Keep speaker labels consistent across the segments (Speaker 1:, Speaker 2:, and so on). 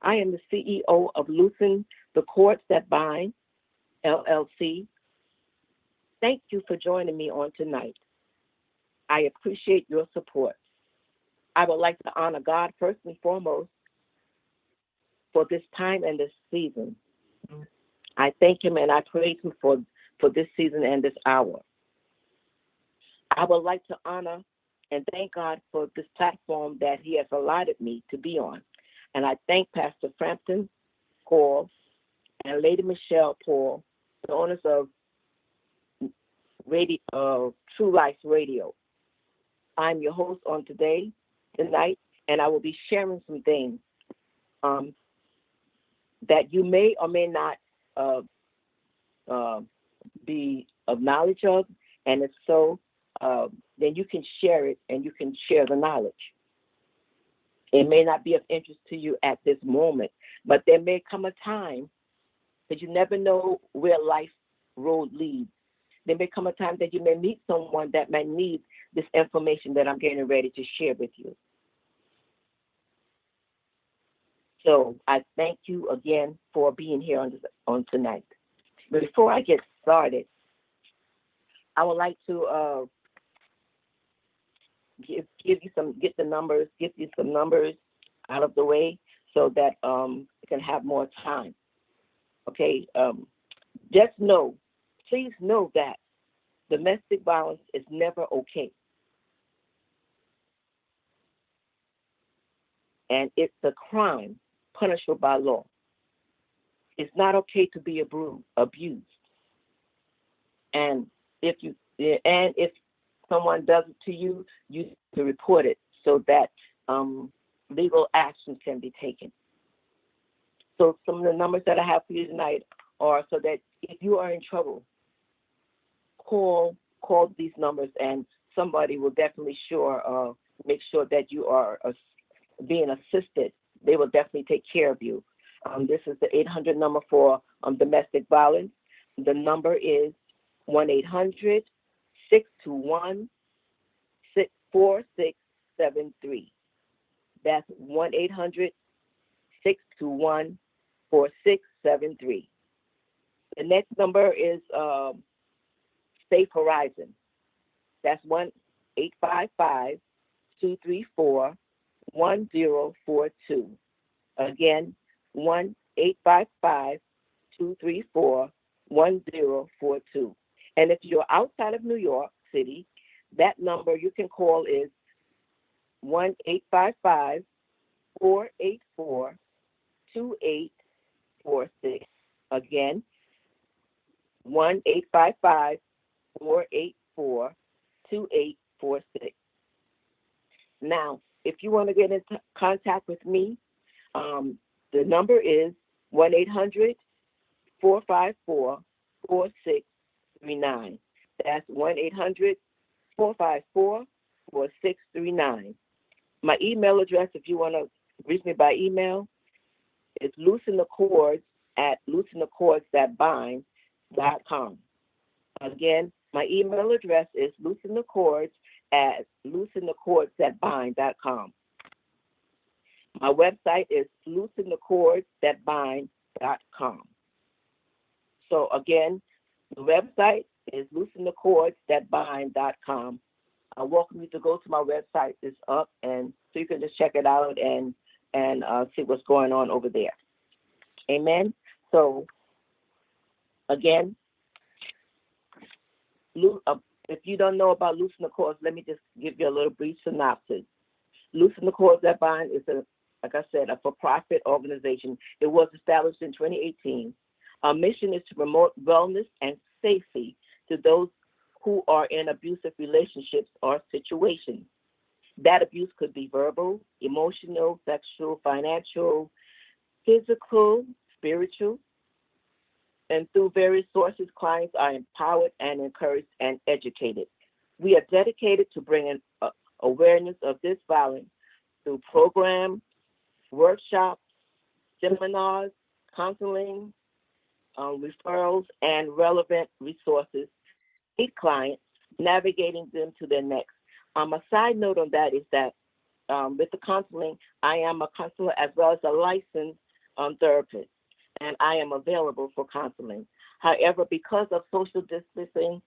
Speaker 1: I am the CEO of Loosen the Cords That Bind, LLC. Thank you for joining me on tonight. I appreciate your support. I would like to honor God first and foremost for this time and this season. I thank him and I praise him for this season and this hour. I would like to honor and thank God for this platform that he has allotted me to be on. And I thank Pastor Frampton Paul and Lady Michelle Paul, the owners of Truelife Radio. I'm your host on tonight, and I will be sharing some things that you may or may not be of knowledge of, and if so, then you can share it and you can share the knowledge. It may not be of interest to you at this moment, but there may come a time that you never know where life road leads. There may come a time that you may meet someone that may need this information that I'm getting ready to share with you. So I thank you again for being here on tonight. Before I get started, I would like to get you some numbers out of the way so that you can have more time. Okay, please know that domestic violence is never okay. And it's a crime punishable by law. It's not okay to be abused. And if someone does it to you, you have to report it so that legal action can be taken. So some of the numbers that I have for you tonight are so that if you are in trouble, call these numbers and somebody will definitely make sure that you are being assisted. They will definitely take care of you. This is the 800 number for domestic violence. The number is 1-800-621-4673. That's 1-800-621-4673. The next number is Safe Horizon. That's 1-855-234-1042. Again, 1-855-234-1042. And if you're outside of New York City, that number you can call is 1-855-484-2846. Again, 1-855-484-2846. Now, if you want to get in contact with me, the number is 1-800-454-4639. That's 1-800-454-4639. My email address, if you want to reach me by email, is loosenthecords@loosenthecords.bind.com. Again, my email address is loosenthecords@loosenthecords.bind.com. My website is loosenthecords.bind.com. So again, the website is loosenthecords.bind.com. I welcome you to go to my website. It's up, and so you can just check it out and see what's going on over there. Amen. So again, if you don't know about Loosen the Cords, let me just give you a little brief synopsis. Loosen the Cords That Bind is like I said, a for-profit organization. It was established in 2018. Our mission is to promote wellness and safety to those who are in abusive relationships or situations. That abuse could be verbal, emotional, sexual, financial, physical, spiritual, and through various sources, clients are empowered and encouraged and educated. We are dedicated to bringing awareness of this violence through programs, workshops, seminars, counseling, referrals, and relevant resources. Each client, navigating them to their next. A side note on that is that with the counseling, I am a counselor as well as a licensed therapist, and I am available for counseling. However, because of social distancing,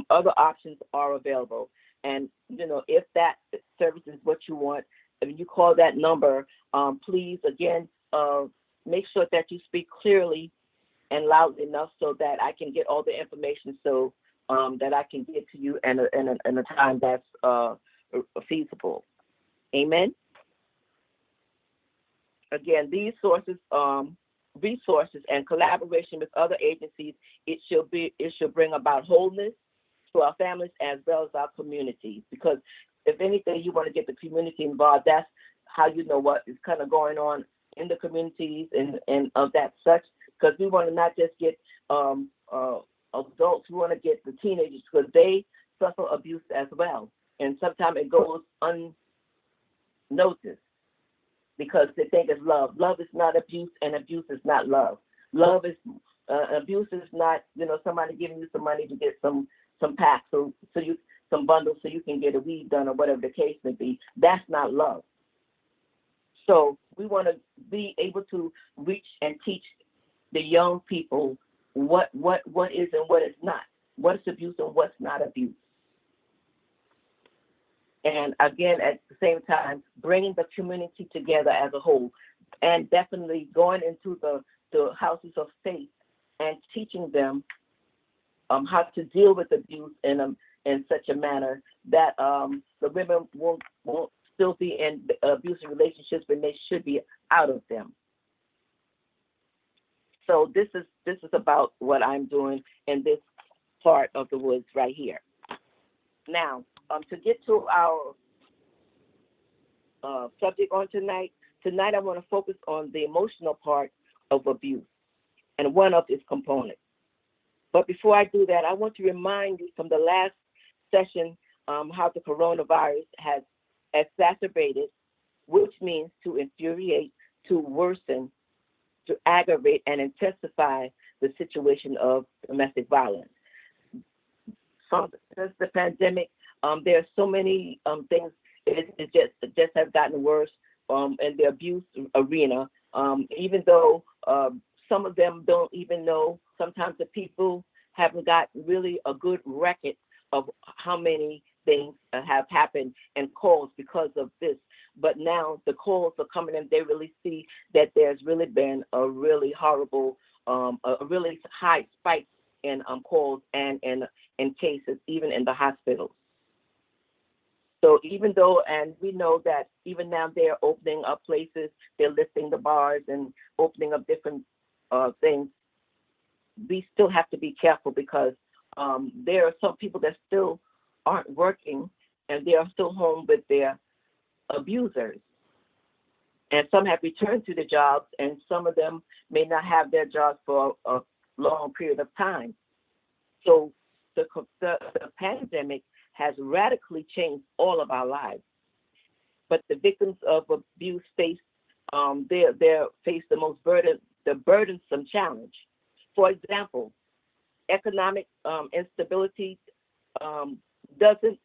Speaker 1: other options are available. And if that service is what you want, if you call that number, please again make sure that you speak clearly and loud enough so that I can get all the information, so that I can get to you in a time that's feasible. Amen. Again, these resources and collaboration with other agencies, it should bring about wholeness to our families as well as our communities. Because if anything, you want to get the community involved. That's how you know what is kind of going on in the communities and of that such. Because we want to not just get adults, we want to get the teenagers, because they suffer abuse as well. And sometimes it goes unnoticed because they think it's love. Love is not abuse, and abuse is not love. Love is abuse is not somebody giving you some money to get some packs so you some bundles so you can get a weed done or whatever the case may be. That's not love. So we want to be able to reach and teach the young people what is and what is not, what is abuse and what's not abuse. And again, at the same time, bringing the community together as a whole, and definitely going into the houses of faith and teaching them how to deal with abuse in such a manner that the women won't still be in abusive relationships when they should be out of them. So this is about what I'm doing in this part of the woods right here. Now, to get to our subject on tonight I want to focus on the emotional part of abuse and one of its components. But before I do that, I want to remind you from the last session how the coronavirus has exacerbated, which means to infuriate, to worsen, to aggravate and intensify the situation of domestic violence. Since the pandemic, there are so many things. It just has gotten worse in the abuse arena. Even though some of them don't even know. Sometimes the people haven't got really a good record of how many things have happened and calls because of this. But now the calls are coming in. They really see that there's really been a really horrible, a really high spike in calls and in cases, even in the hospitals. So even though, and we know that even now they're opening up places, they're lifting the bars and opening up different things, we still have to be careful because there are some people that still aren't working and they are still home with their abusers. And some have returned to the jobs, and some of them may not have their jobs for a long period of time. So the pandemic has radically changed all of our lives. But the victims of abuse face they face the most burdensome challenge. For example, economic instability doesn't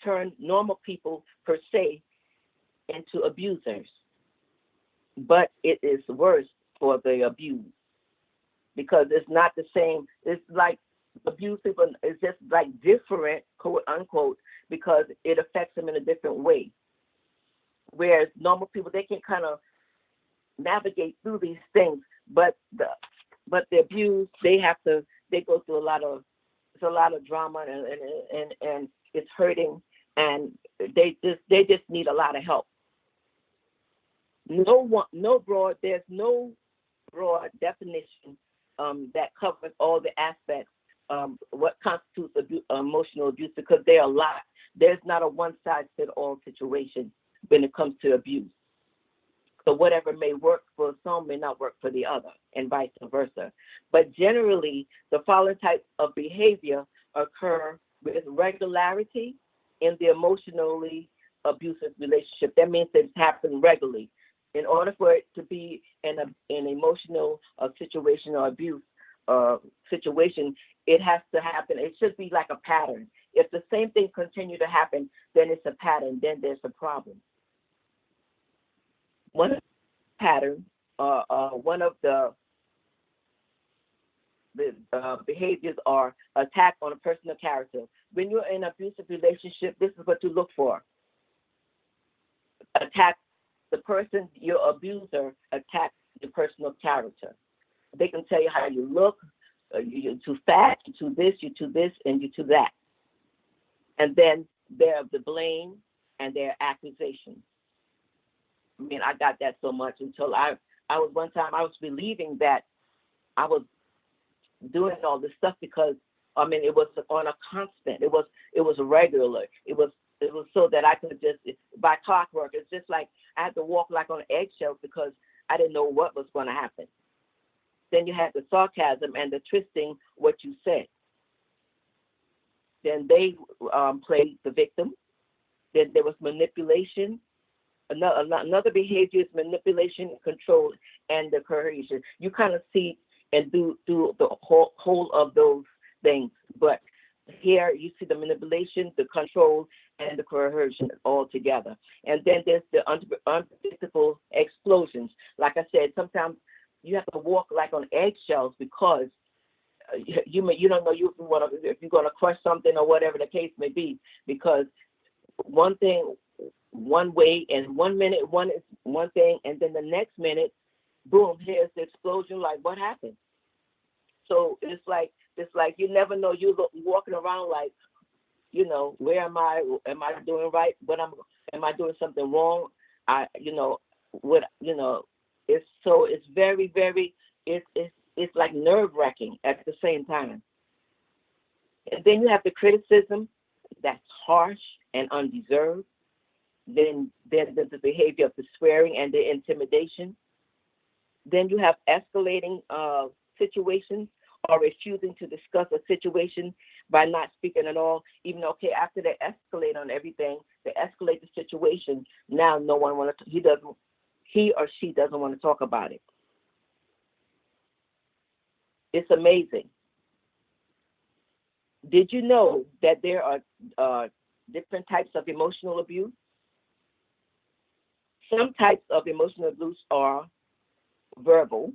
Speaker 1: turn normal people per se into abusers, but it is worse for the abused because it's not the same. It's like abuse is just like different, quote unquote, because it affects them in a different way. Whereas normal people, they can kind of navigate through these things, but the abused, they go through a lot of drama and it's hurting, and they just need a lot of help. There's no broad definition that covers all the aspects what constitutes emotional abuse, because there are a lot. There's not a one-size-fits-all situation when it comes to abuse. So whatever may work for some may not work for the other, and vice versa. But generally, the following types of behavior occur with regularity in the emotionally abusive relationship. That means that it's happening regularly. In order for it to be an emotional situation or abuse situation, it has to happen. It should be like a pattern. If the same thing continue to happen, then it's a pattern. Then there's a problem. One pattern one of the behaviors are attack on a personal character. When you're in an abusive relationship, this is what you look for. Attack the person, your abuser, attack your personal character. They can tell you how you look, you're too fat, you're too this, and you're too that. And then they're the blame and their accusations. I mean, I got that so much until I was one time, I was believing that I was doing all this stuff because, I mean, it was on a constant. It was regular. It was so that I could just, by clockwork, it's just like I had to walk like on eggshells because I didn't know what was going to happen. Then you had the sarcasm and the twisting what you said. Then they played the victim. Then there was manipulation. Another behavior is manipulation, control, and the coercion. You kind of see and do the whole of those things. But here you see the manipulation, the control, and the coercion all together. And then there's the unpredictable explosions. Like I said, sometimes you have to walk like on eggshells because you don't know if you're going to crush something or whatever the case may be, because one thing, one way, and 1 minute, one is one thing, and then the next minute, boom, here's the explosion. Like, what happened? So it's like you never know. You're walking around like, where am I? Am I doing right? Am I doing something wrong? It's very, very, it's like nerve-wracking at the same time. And then you have the criticism that's harsh and undeserved. Then there's the behavior of the swearing and the intimidation. Then you have escalating situations or refusing to discuss a situation by not speaking at all. Even after they escalate on everything, they escalate the situation. Now no one he or she doesn't want to talk about it. It's amazing. Did you know that there are different types of emotional abuse? Some types of emotional abuse are verbal,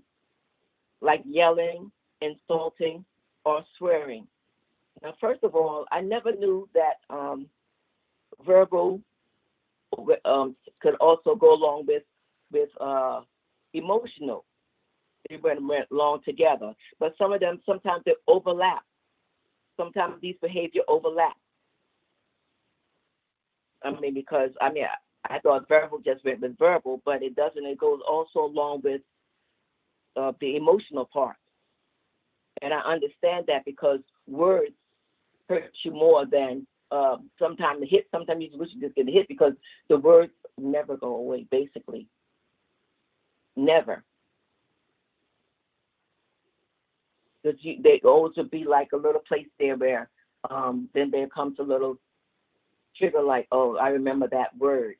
Speaker 1: like yelling, insulting, or swearing. Now, first of all, I never knew that verbal could also go along with emotional. They went along together. But some of them, sometimes they overlap. Sometimes these behavior overlap. I thought verbal just went with verbal, but it doesn't. It goes also along with the emotional part. And I understand that because words hurt you more than sometimes the hit. Sometimes you wish you just get hit because the words never go away, basically. Never. Because they always would be like a little place there where then there comes a little trigger like, oh, I remember that word.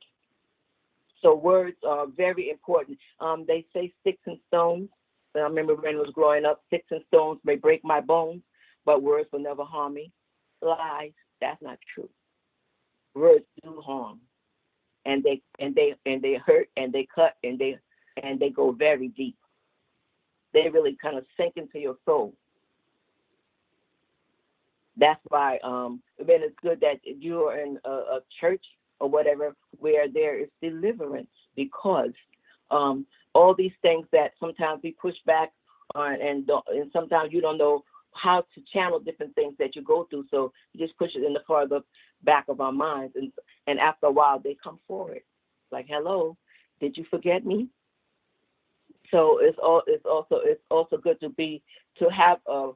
Speaker 1: So words are very important. They say sticks and stones. I remember when I was growing up, sticks and stones may break my bones, but words will never harm me. Lies, that's not true. Words do harm, and they hurt, and they cut, and they go very deep. They really kind of sink into your soul. That's why it's good that you're in a church or whatever where there is deliverance, because all these things that sometimes we push back on, and sometimes you don't know how to channel different things that you go through, so you just push it in the farther back of our minds, and after a while they come forward, like, hello, did you forget me? So it's also good to have a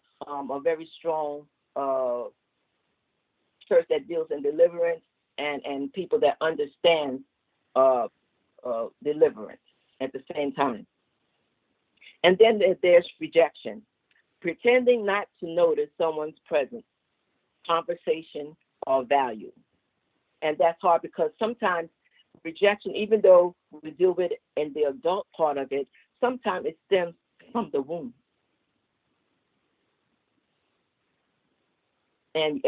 Speaker 1: very strong church that deals in deliverance and people that understand deliverance at the same time. And then there's rejection, pretending not to notice someone's presence, conversation, or value. And that's hard because sometimes rejection, even though we deal with it in the adult part of it, sometimes it stems from the womb. And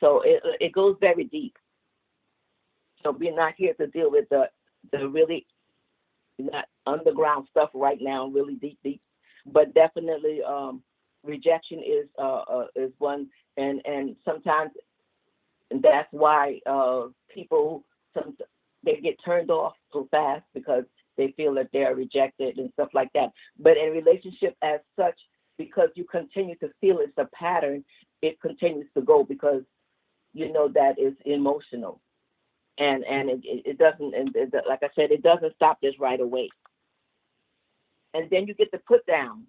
Speaker 1: so it goes very deep. So we're not here to deal with the really not underground stuff right now, really deep, but definitely rejection is one, and sometimes that's why people some they get turned off so fast because they feel that they're rejected and stuff like that. But in relationship as such, because you continue to feel it's a pattern, it continues to go because you know that is emotional, and it doesn't, and like I said, it doesn't stop this right away. And then you get the put down.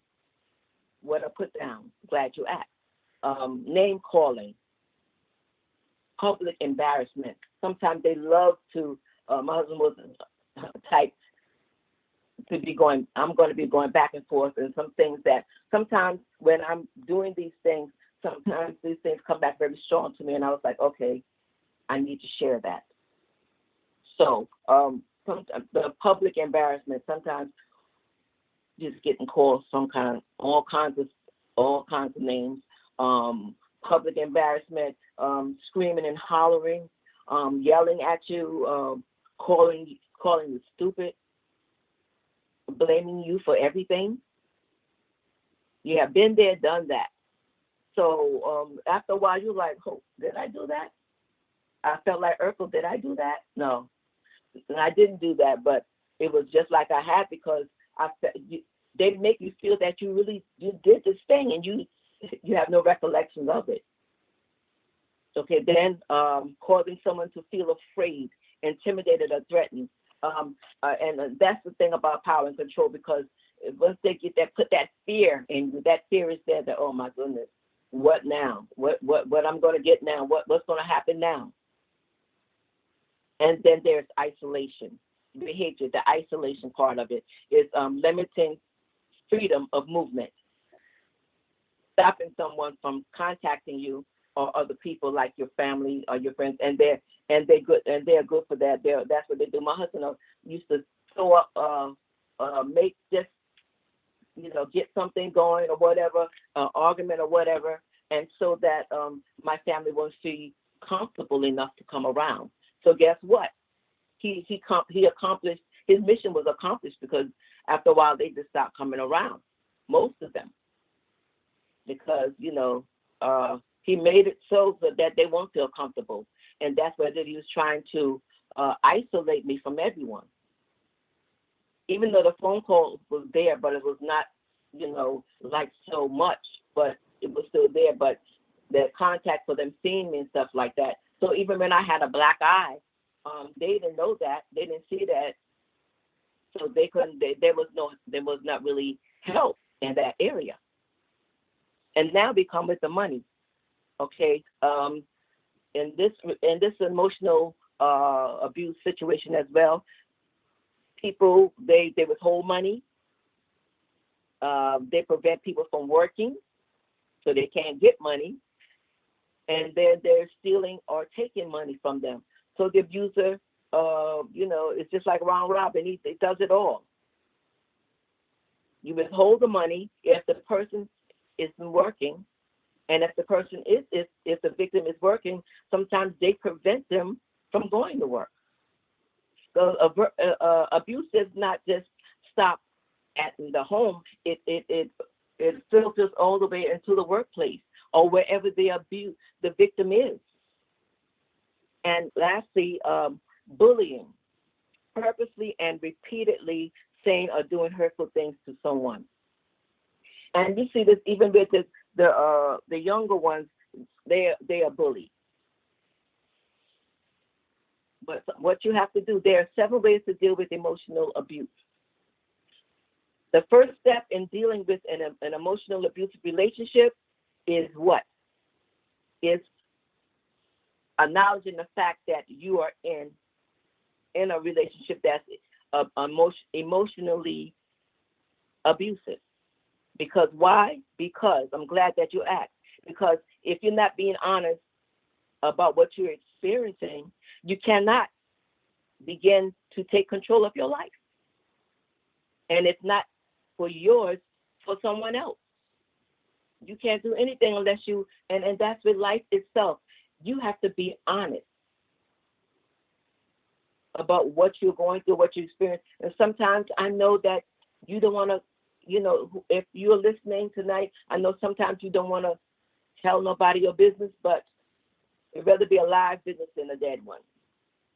Speaker 1: What a put down. Glad you asked. Name calling, public embarrassment. Sometimes they love to. My husband was type to be going. I'm going to be going back and forth, and some things that sometimes when I'm doing these things, sometimes these things come back very strong to me, and I was like, okay, I need to share that. So, sometimes the public embarrassment. Sometimes just getting called all kinds of names. Public embarrassment, screaming and hollering, yelling at you, calling you stupid, blaming you for everything. You have been there, done that. So after a while, you're like, oh, did I do that? I felt like Urkel, did I do that? No, and I didn't do that, but it was just like I had because they make you feel that you did this thing and you have no recollection of it. Okay, then causing someone to feel afraid, intimidated, or threatened. And that's the thing about power and control, because once they get that, put that fear in you, that fear is there that, oh my goodness, what now? What I'm going to get now? What's going to happen now? And then there's isolation behavior. The isolation part of it is limiting freedom of movement, stopping someone from contacting you or other people like your family or your friends, and they're good for that. That's what they do. My husband used to throw up, make just get something going or whatever, argument or whatever, and so that my family won't feel comfortable enough to come around. So guess what? He accomplished his mission was accomplished because after a while they just stopped coming around, most of them, because he made it so that they won't feel comfortable, and that's why he was trying to isolate me from everyone. Even though the phone call was there, but it was not, like so much, but it was still there. But the contact for them seeing me and stuff like that. So even when I had a black eye, they didn't know that, they didn't see that, so they couldn't. There was not really help in that area. And now we come with the money. Okay, in this emotional abuse situation as well, people they withhold money. They prevent people from working, so they can't get money, and then they're stealing or taking money from them. So the abuser, it's just like round robin. He does it all. You withhold the money if the person isn't working. And if the person if the victim is working, sometimes they prevent them from going to work. So abuse does not just stop at the home. It filters all the way into the workplace or wherever the victim is. And lastly, bullying, purposely and repeatedly saying or doing hurtful things to someone. And you see this even with the younger ones, they are bullied. But what you have to do, there are several ways to deal with emotional abuse. The first step in dealing with an emotional abusive relationship is what? Is acknowledging the fact that you are in a relationship that's emotionally abusive. Because why? Because I'm glad that you asked. Because if you're not being honest about what you're experiencing, you cannot begin to take control of your life. And it's not for yours, for someone else. You can't do anything unless you, and that's with life itself. You have to be honest. about what you're going through, what you experience. And sometimes I know that you don't want to, if you're listening tonight, I know sometimes you don't want to tell nobody your business, but it'd rather be a live business than a dead one,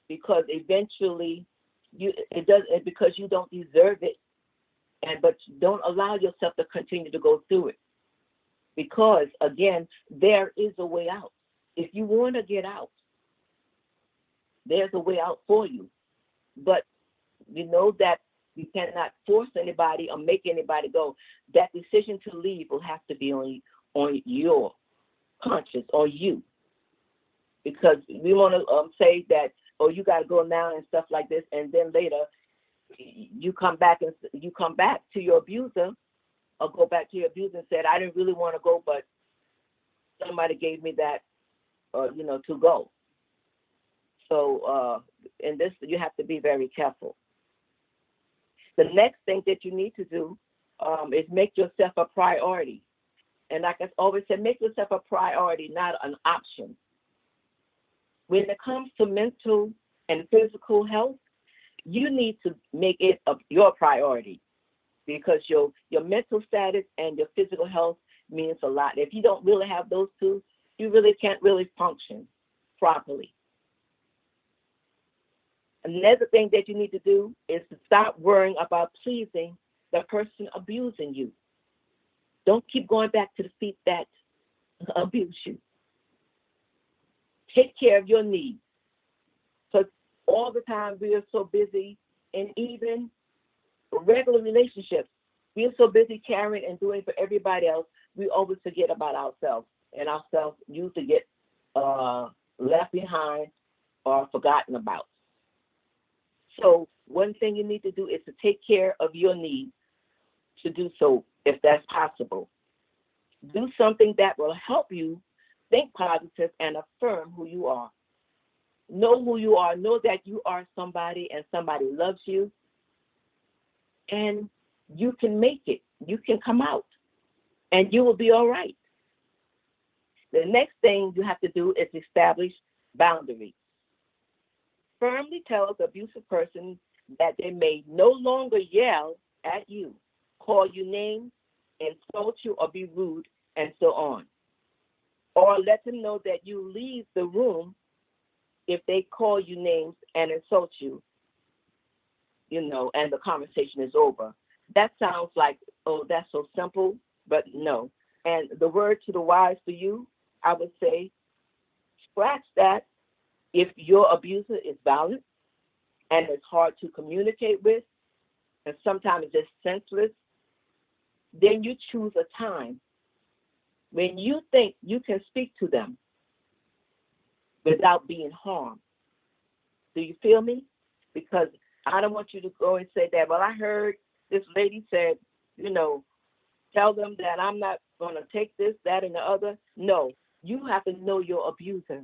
Speaker 1: because eventually because you don't deserve it, but don't allow yourself to continue to go through it, because again, there is a way out. If you want to get out, there's a way out for you, but you know that you cannot force anybody or make anybody go. That decision to leave will have to be on your conscience or you, because we want to say that, oh, you got to go now and stuff like this, and then later you come back to your abuser, or go back to your abuser and said, I didn't really want to go, but somebody gave me that, to go. So in this, you have to be very careful. The next thing that you need to do is make yourself a priority. And like I always said, make yourself a priority, not an option. When it comes to mental and physical health, you need to make it your priority, because your mental status and your physical health means a lot. If you don't really have those two, you really can't really function properly. Another thing that you need to do is to stop worrying about pleasing the person abusing you. Don't keep going back to the feet that abuse you. Take care of your needs. Because all the time we are so busy, and even regular relationships, we are so busy caring and doing for everybody else, we always forget about ourselves, and ourselves usually get left behind or forgotten about. So one thing you need to do is to take care of your needs, to do so if that's possible. Do something that will help you think positive and affirm who you are. Know who you are. Know that you are somebody, and somebody loves you, and you can make it. You can come out, and you will be all right. The next thing you have to do is establish boundaries. Firmly tell the abusive person that they may no longer yell at you, call you names, insult you, or be rude, and so on. Or let them know that you leave the room if they call you names and insult you, and the conversation is over. That sounds like, oh, that's so simple, but no. And the word to the wise for you, I would say, scratch that. If your abuser is violent and it's hard to communicate with, and sometimes it's just senseless, then you choose a time when you think you can speak to them without being harmed. Do you feel me? Because I don't want you to go and say that, well, I heard this lady said, tell them that I'm not going to take this, that, and the other. No, you have to know your abuser.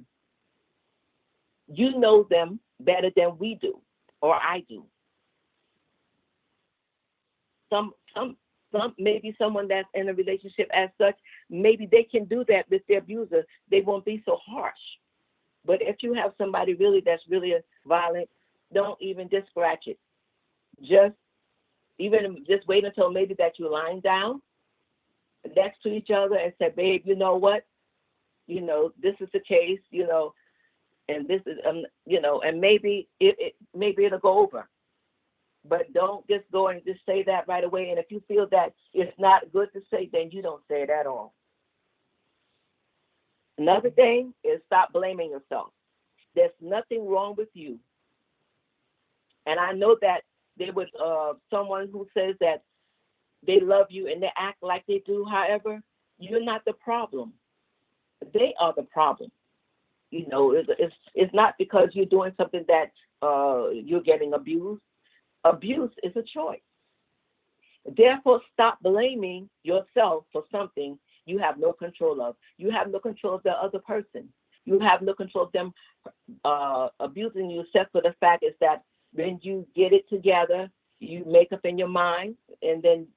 Speaker 1: You know them better than we do, or I do. Some maybe someone that's in a relationship as such, maybe they can do that with their abuser. They won't be so harsh. But if you have somebody that's really violent, don't even just scratch it. Just wait until maybe that you're lying down next to each other and say, babe, you know what? This is the case, and this is, and maybe it'll go over. But don't just go and just say that right away. And if you feel that it's not good to say, then you don't say it at all. Another thing is stop blaming yourself. There's nothing wrong with you. And I know that there was someone who says that they love you and they act like they do. However, you're not the problem. They are the problem. It's not because you're doing something that you're getting abused. Abuse is a choice. Therefore, stop blaming yourself for something you have no control of. You have no control of the other person. You have no control of them abusing you, except for the fact is that when you get it together, you make up in your mind, and then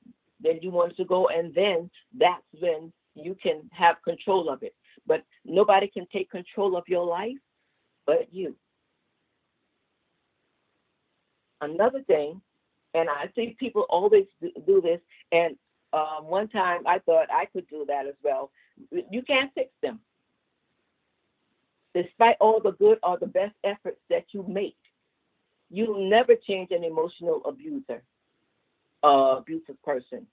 Speaker 1: you want to go, and then that's when you can have control of it. But nobody can take control of your life but you. Another thing, and I see people always do this, and one time I thought I could do that as well. You can't fix them. Despite all the good or the best efforts that you make, you'll never change an emotional abusive person.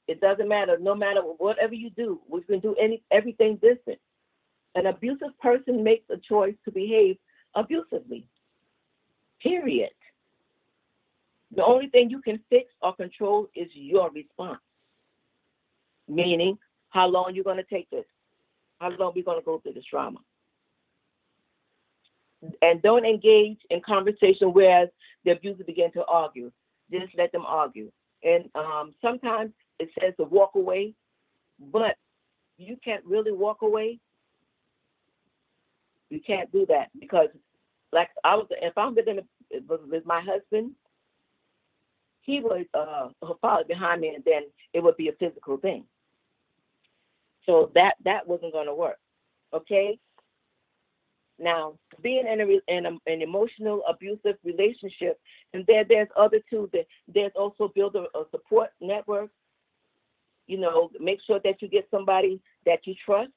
Speaker 1: It doesn't matter. No matter whatever you do, we can do everything different. An abusive person makes a choice to behave abusively. Period. The only thing you can fix or control is your response. Meaning, how long you're going to take this? How long we're going to go through this trauma? And don't engage in conversation where the abuser begin to argue. Just let them argue. And sometimes it says to walk away, but you can't really walk away. You can't do that because, like if I'm with my husband, he would follow behind me, and then it would be a physical thing. So that wasn't going to work. Okay. Now, being in an emotional abusive relationship, and there's other two. There's also build a support network. Make sure that you get somebody that you trust,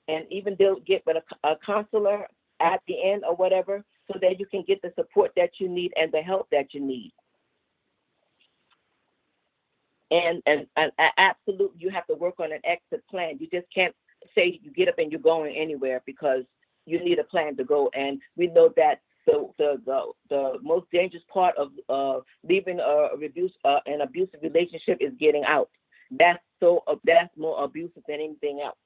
Speaker 1: and even they'll get with a counselor at the end or whatever, so that you can get the support that you need and the help that you need. And absolutely, you have to work on an exit plan. You just can't say you get up and you're going anywhere because you need a plan to go. And we know that the most dangerous part of leaving an abusive relationship is getting out. That's more abusive than anything else.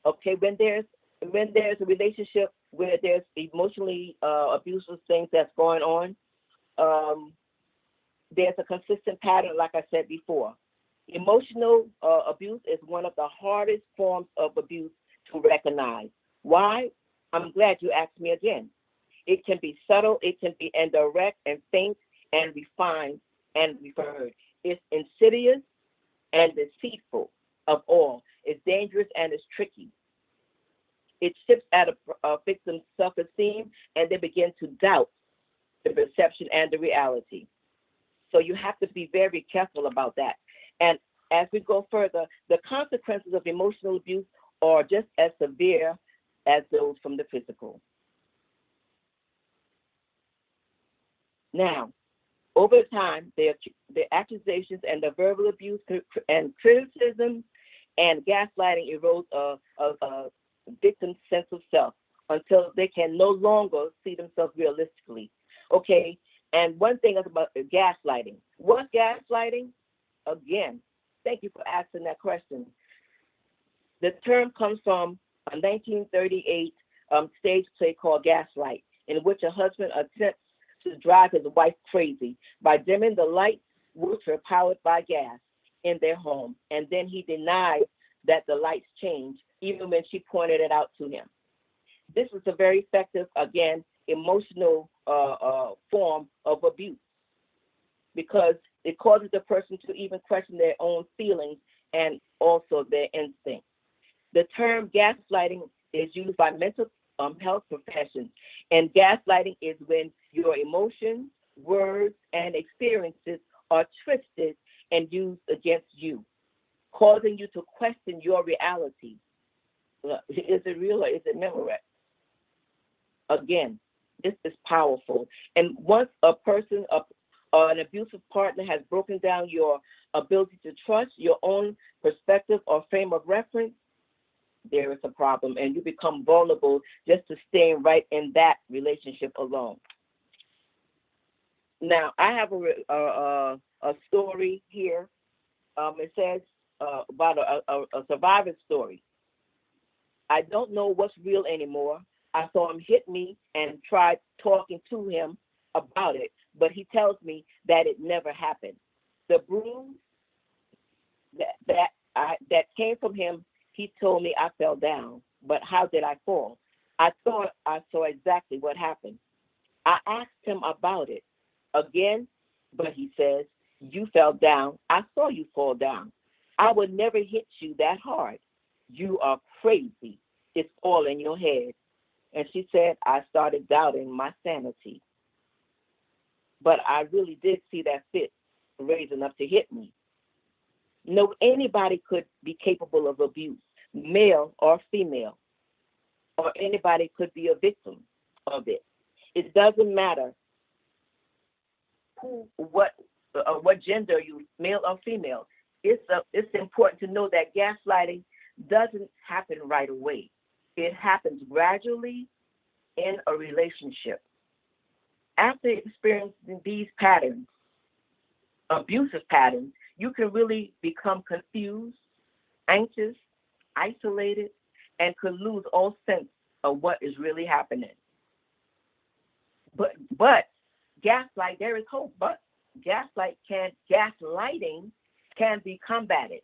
Speaker 1: Okay, when there's a relationship where there's emotionally abusive things that's going on, there's a consistent pattern, like I said before. Emotional abuse is one of the hardest forms of abuse to recognize. Why? I'm glad you asked me again. It can be subtle, it can be indirect and faint and refined and referred. It's insidious and deceitful of all. It's dangerous and it's tricky. It chips at a victim's self-esteem, and they begin to doubt the perception and the reality. So you have to be very careful about that. And as we go further, the consequences of emotional abuse are just as severe as those from the physical. Now, over time, the accusations and the verbal abuse and criticism and gaslighting erodes a victim's sense of self until they can no longer see themselves realistically. Okay, and one thing is about gaslighting. What's gaslighting? Again, thank you for asking that question. The term comes from a 1938 stage play called Gaslight, in which a husband attempts to drive his wife crazy by dimming the lights, which are powered by gas, in their home, and then he denies that the lights change, even when she pointed it out to him. This is a very effective, again, emotional form of abuse because it causes the person to even question their own feelings and also their instincts. The term gaslighting is used by mental health professions, and gaslighting is when your emotions, words, and experiences are twisted and used against you, causing you to question your reality. Is it real or is it memory? Again, this is powerful. And once a person, an abusive partner has broken down your ability to trust your own perspective or frame of reference, there is a problem, and you become vulnerable just to staying right in that relationship alone. Now, I have a story here. It says about a survivor story. I don't know what's real anymore. I saw him hit me and tried talking to him about it, but he tells me that it never happened. The bruise that came from him, he told me I fell down, but how did I fall? I thought I saw exactly what happened. I asked him about it again, but he says, you fell down. I saw you fall down. I would never hit you that hard. You are crazy. It's all in your head. And she said, I started doubting my sanity. But I really did see that fit raising up to hit me. No, anybody could be capable of abuse, male or female, or anybody could be a victim of it. It doesn't matter what gender you, male or female. It's important to know that gaslighting doesn't happen right away. It happens gradually in a relationship. After experiencing these patterns, abusive patterns, you can really become confused, anxious, isolated, and could lose all sense of what is really happening. But gaslight, there is hope. But gaslighting can be combated.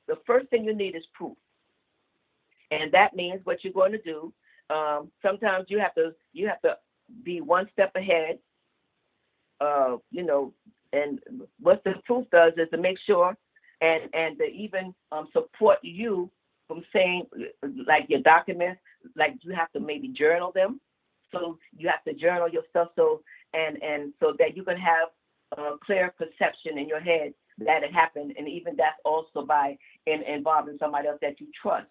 Speaker 1: The first thing you need is proof, and that means what you're going to do. Sometimes you have to be one step ahead. And what the proof does is to make sure and to even support you from saying, like your documents, like you have to maybe journal them. So you have to journal yourself so that you can have a clear perception in your head that it happened, and even that's also by involving somebody else that you trust.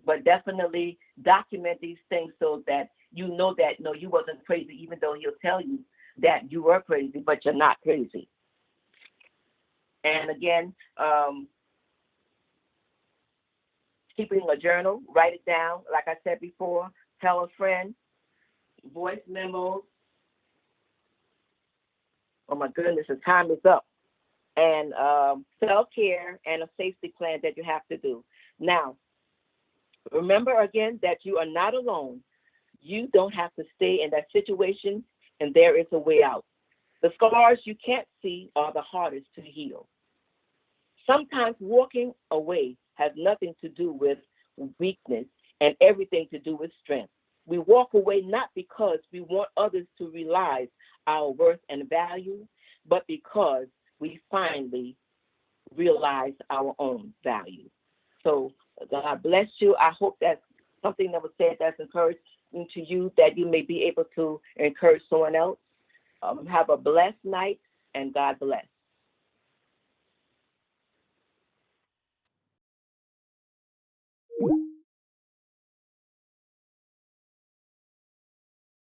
Speaker 1: But definitely document these things so that you know that no, you wasn't crazy, even though he'll tell you that you were crazy, but you're not crazy. And again, keeping a journal, write it down. Like I said before, tell a friend, voice memos. Oh my goodness, the time is up. And self-care and a safety plan that you have to do. Now, remember again that you are not alone. You don't have to stay in that situation, and there is a way out. The scars you can't see are the hardest to heal. Sometimes walking away has nothing to do with weakness and everything to do with strength. We walk away not because we want others to realize our worth and value, but because we finally realize our own value. So God bless you. I hope that something that was said that's encouraging to you, that you may be able to encourage someone else. Have a blessed night, and God bless.